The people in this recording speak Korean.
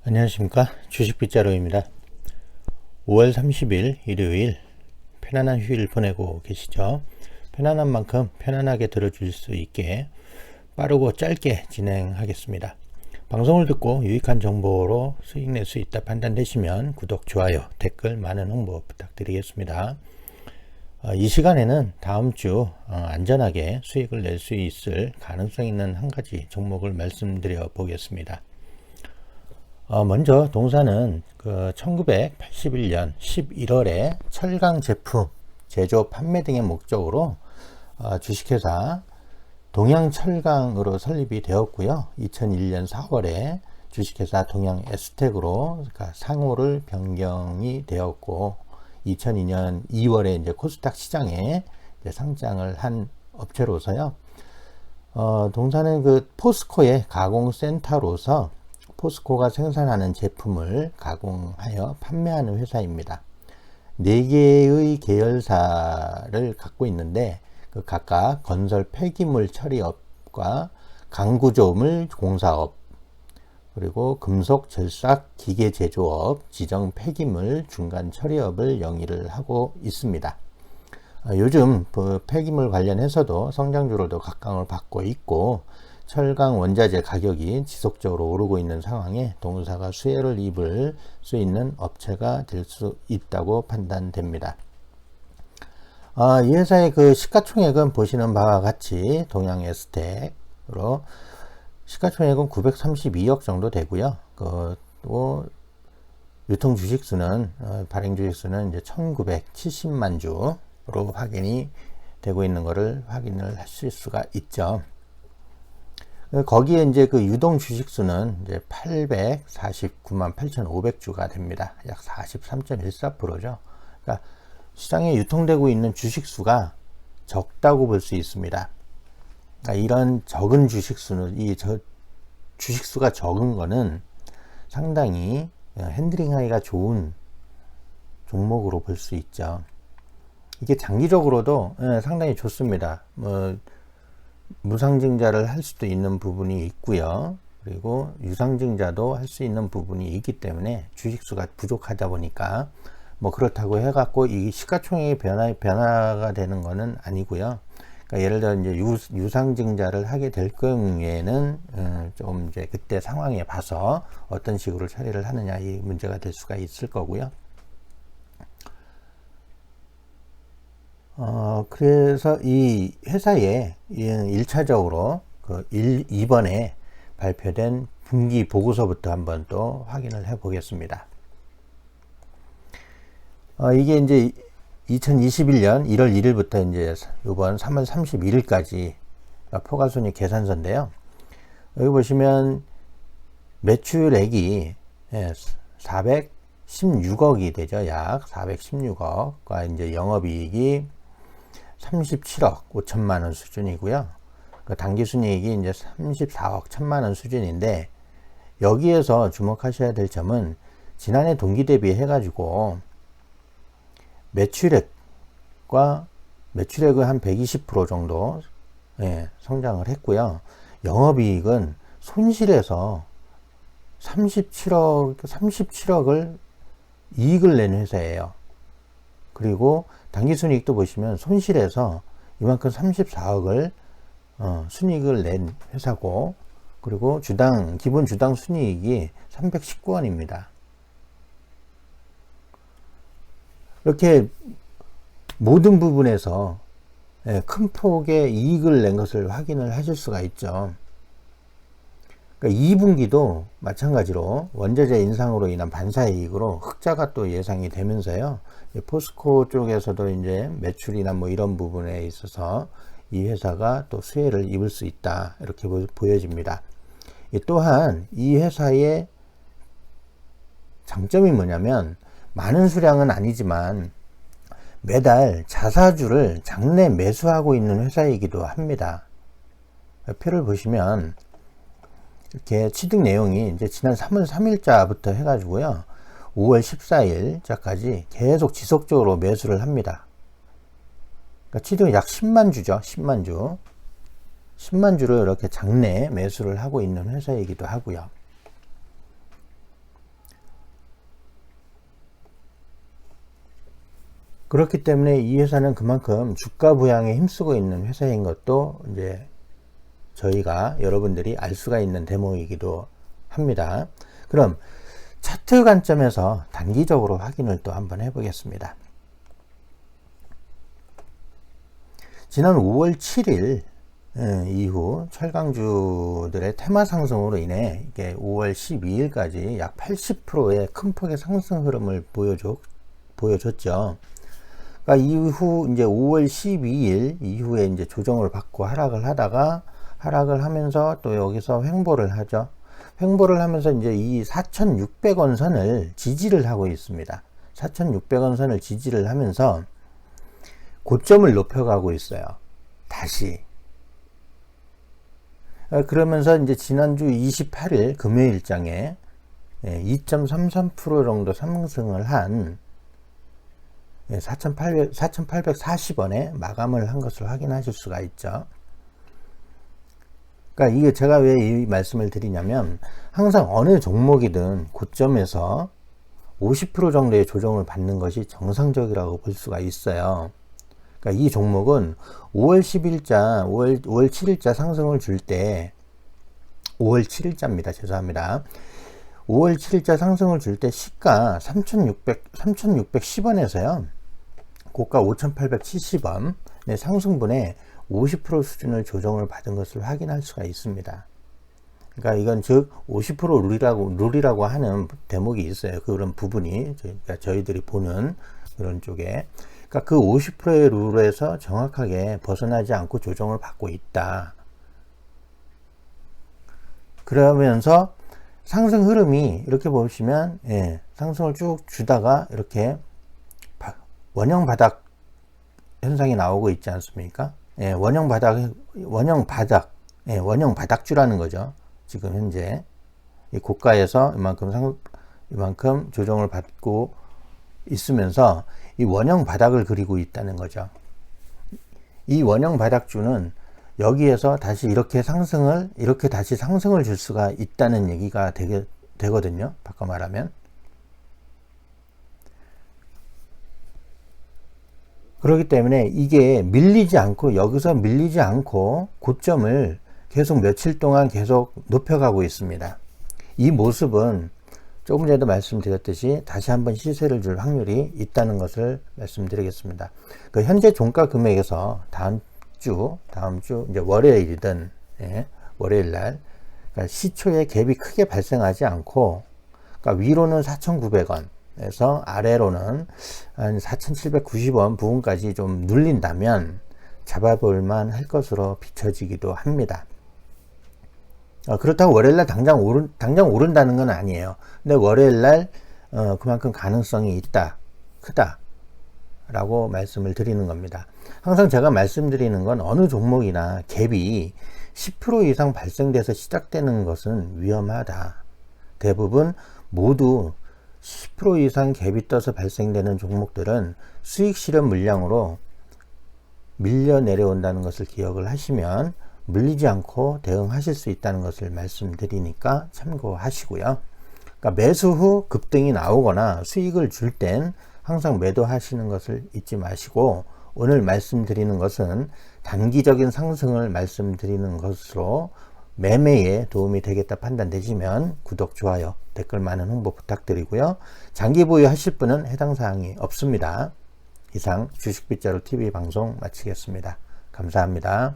안녕하십니까, 주식빗자루입니다. 5월 30일 일요일, 편안한 휴일 보내고 계시죠? 편안한 만큼 편안하게 들어줄 수 있게 빠르고 짧게 진행하겠습니다. 방송을 듣고 유익한 정보로 수익 낼 수 있다 판단되시면 구독, 좋아요, 댓글 많은 홍보 부탁드리겠습니다. 이 시간에는 다음 주 안전하게 수익을 낼 수 있을 가능성 있는 한 가지 종목을 말씀드려 보겠습니다. 먼저 동사는 1981년 11월에 철강 제품 제조 판매 등의 목적으로 주식회사 동양철강으로 설립이 되었고요. 2001년 4월에 주식회사 동양에스텍으로 상호를 변경이 되었고, 2002년 2월에 이제 코스닥 시장에 이제 상장을 한 업체로서요. 동사는 포스코의 가공센터로서 포스코가 생산하는 제품을 가공하여 판매하는 회사입니다. 4개의 계열사를 갖고 있는데 각각 건설 폐기물 처리업과 강구조물 공사업, 그리고 금속 절삭 기계 제조업, 지정 폐기물 중간 처리업을 영위를 하고 있습니다. 요즘 폐기물 관련해서도 성장주로도 각광을 받고 있고, 철강 원자재 가격이 지속적으로 오르고 있는 상황에 동사가 수혜를 입을 수 있는 업체가 될 수 있다고 판단됩니다. 이 회사의 시가총액은 보시는 바와 같이 동양에스텍으로 시가총액은 932억 정도 되고요. 또 유통 주식수는 발행 주식수는 이제 1970만 주로 확인이 되고 있는 것을 확인을 하실 수가 있죠. 거기에 이제 유동 주식수는 이제 849만 8,500주가 됩니다. 약 43.14%죠. 그러니까 시장에 유통되고 있는 주식수가 적다고 볼 수 있습니다. 그러니까 이런 적은 주식수는, 주식수가 적은 거는 상당히 핸들링하기가 좋은 종목으로 볼 수 있죠. 이게 장기적으로도 상당히 좋습니다. 무상증자를 할 수도 있는 부분이 있고요. 그리고 유상증자도 할 수 있는 부분이 있기 때문에 주식수가 부족하다 보니까 그렇다고 해갖고 이 시가총액의 변화가 되는 것은 아니고요. 그러니까 예를 들어 이제 유상증자를 하게 될 경우에는 좀 이제 그때 상황에 봐서 어떤 식으로 처리를 하느냐, 이 문제가 될 수가 있을 거고요. 그래서 이 회사에 1차적으로 이번에 발표된 분기 보고서부터 한번 또 확인을 해 보겠습니다. 이게 이제 2021년 1월 1일부터 이제 이번 3월 31일까지 포괄손익 계산서인데요. 여기 보시면 매출액이 416억이 되죠. 약 416억과 이제 영업이익이 37억 5천만 원 수준이고요. 당기순이익이 이제 34억 1천만 원 수준인데, 여기에서 주목하셔야 될 점은 지난해 동기 대비 해가지고 매출액은 한 120% 정도 성장을 했고요. 영업이익은 손실에서 37억을 이익을 낸 회사예요. 그리고 당기순이익도 보시면 손실에서 이만큼 34억을 순이익을 낸 회사고, 그리고 기본 주당 순이익이 319원입니다. 이렇게 모든 부분에서 큰 폭의 이익을 낸 것을 확인을 하실 수가 있죠. 그러니까 2분기도 마찬가지로 원자재 인상으로 인한 반사이익으로 흑자가 또 예상이 되면서요. 포스코 쪽에서도 이제 매출이나 이런 부분에 있어서 이 회사가 또 수혜를 입을 수 있다, 이렇게 보여집니다. 또한 이 회사의 장점이 뭐냐면, 많은 수량은 아니지만 매달 자사주를 장내 매수하고 있는 회사이기도 합니다. 표를 보시면 이렇게 취득 내용이 이제 지난 3월 3일자부터 해가지고요, 5월 14일자까지 계속 지속적으로 매수를 합니다. 그러니까 취득이 약 10만 주죠. 10만 주. 10만 주를 이렇게 장내 매수를 하고 있는 회사이기도 하고요. 그렇기 때문에 이 회사는 그만큼 주가 부양에 힘쓰고 있는 회사인 것도 이제 저희가 여러분들이 알 수가 있는 대목이기도 합니다. 그럼 차트 관점에서 단기적으로 확인을 또 한번 해보겠습니다. 지난 5월 7일 이후 철강주들의 테마 상승으로 인해 이게 5월 12일까지 약 80%의 큰 폭의 상승 흐름을 보여줬죠. 그러니까 이후 이제 5월 12일 이후에 이제 조정을 받고 하락을 하다가 하락을 하면서 또 여기서 횡보를 하죠. 횡보를 하면서 이제 이 4,600원 선을 지지를 하고 있습니다. 4,600원 선을 지지를 하면서 고점을 높여가고 있어요. 다시. 그러면서 이제 지난주 28일 금요일장에 2.33% 정도 상승을 한 4,840원에 마감을 한 것을 확인하실 수가 있죠. 그러니까 이게 제가 왜 이 말씀을 드리냐면 항상 어느 종목이든 고점에서 50% 정도의 조정을 받는 것이 정상적이라고 볼 수가 있어요. 그러니까 이 종목은 5월 7일자 상승을 줄 때 5월 7일자입니다. 죄송합니다. 5월 7일자 상승을 줄 때 시가 3,610원에서요. 고가 5,870원 상승분에 50% 수준을 조정을 받은 것을 확인할 수가 있습니다. 그러니까 이건 즉 50% 룰이라고 하는 대목이 있어요. 그런 부분이 그러니까 저희들이 보는 그런 쪽에 그러니까 그 50%의 룰에서 정확하게 벗어나지 않고 조정을 받고 있다. 그러면서 상승 흐름이 이렇게 보시면 상승을 쭉 주다가 이렇게 원형 바닥 현상이 나오고 있지 않습니까? 원형 바닥주라는 거죠. 지금 현재 이 고가에서 이만큼 조정을 받고 있으면서 이 원형 바닥을 그리고 있다는 거죠. 이 원형 바닥주는 여기에서 다시 이렇게 다시 상승을 줄 수가 있다는 얘기가 되거든요. 바꿔 말하면. 그렇기 때문에 이게 여기서 밀리지 않고 고점을 계속 며칠 동안 계속 높여가고 있습니다. 이 모습은 조금 전에도 말씀드렸듯이 다시 한번 시세를 줄 확률이 있다는 것을 말씀드리겠습니다. 그 현재 종가 금액에서 다음 주 이제 월요일이든 월요일 날 그러니까 시초에 갭이 크게 발생하지 않고 그러니까 위로는 4,900원 에서 아래로는 한 4,790원 부분까지 좀 눌린다면 잡아볼만 할 것으로 비춰지기도 합니다. 그렇다고 월요일날 당장 오른다는 건 아니에요. 근데 월요일날 그만큼 가능성이 크다 라고 말씀을 드리는 겁니다. 항상 제가 말씀드리는 건 어느 종목이나 갭이 10% 이상 발생돼서 시작되는 것은 위험하다. 대부분 모두 10% 이상 갭이 떠서 발생되는 종목들은 수익 실현 물량으로 밀려 내려온다는 것을 기억을 하시면 물리지 않고 대응하실 수 있다는 것을 말씀드리니까 참고하시고요. 그러니까 매수 후 급등이 나오거나 수익을 줄 땐 항상 매도하시는 것을 잊지 마시고 오늘 말씀드리는 것은 단기적인 상승을 말씀드리는 것으로 매매에 도움이 되겠다 판단되시면 구독, 좋아요, 댓글 많은 홍보 부탁드리고요. 장기 보유하실 분은 해당 사항이 없습니다. 이상 주식빗자루 TV 방송 마치겠습니다. 감사합니다.